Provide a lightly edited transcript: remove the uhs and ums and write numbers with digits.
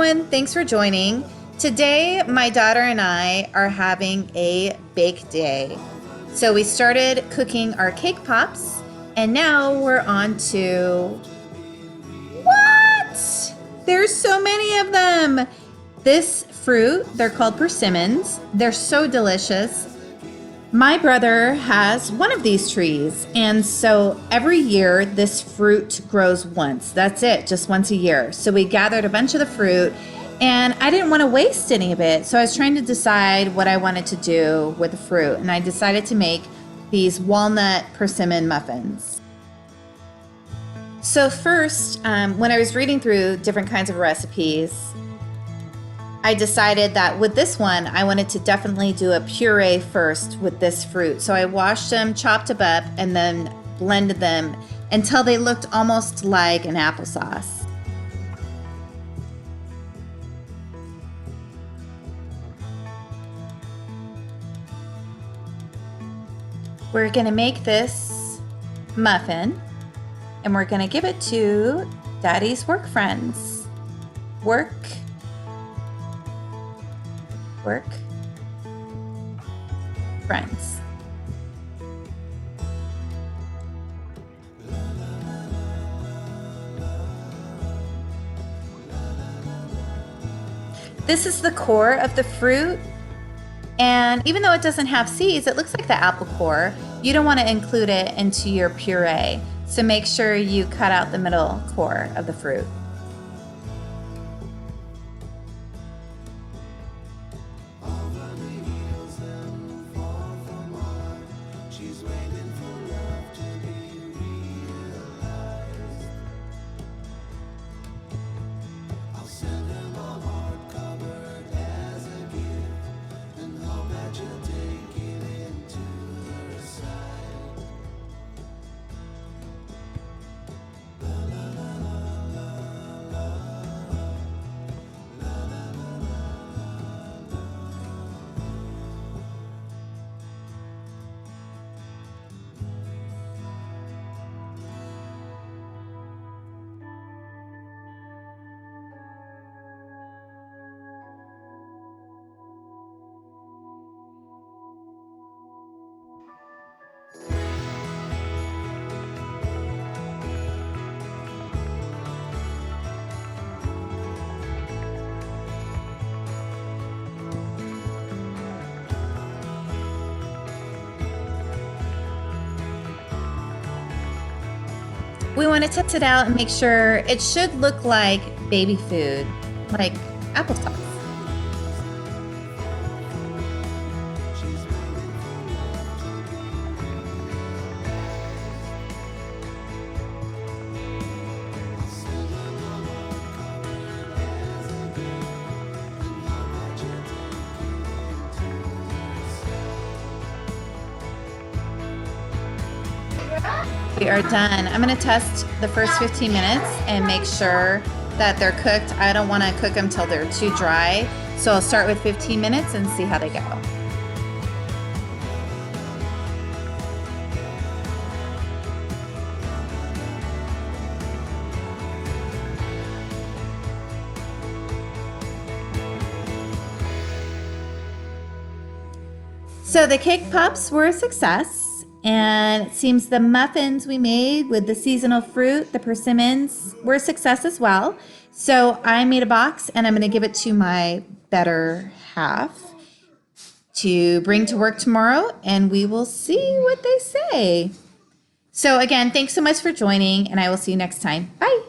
everyone, thanks for joining. Today, my daughter and I are having a bake day. So we started cooking our cake pops, and now we're on to... What? There's so many of them. This fruit, they're called persimmons. They're so delicious. My brother has one of these trees, and so every year this fruit grows once. That's it, just once a year. So we gathered a bunch of the fruit, and I didn't want to waste any of it. So I was trying to decide what I wanted to do with the fruit, and I decided to make these walnut persimmon muffins. So first, when I was reading through different kinds of recipes, I decided that with this one, I wanted to definitely do a puree first with this fruit. So I washed them, chopped them up, and then blended them until they looked almost like an applesauce. We're gonna make this muffin, and we're gonna give it to Daddy's work friends. Work friends. This is the core of the fruit, and even though it doesn't have seeds, it looks like the apple core. You don't want to include it into your puree, so make sure you cut out the middle core of the fruit. We want to test it out and make sure it should look like baby food, like applesauce. We are done. I'm going to test the first 15 minutes and make sure that they're cooked. I don't want to cook them till they're too dry. So I'll start with 15 minutes and see how they go. So the cake pops were a success. And it seems the muffins we made with the seasonal fruit, the persimmons, were a success as well. So I made a box and I'm going to give it to my better half to bring to work tomorrow, and we will see what they say. So again, thanks so much for joining, and I will see you next time. Bye.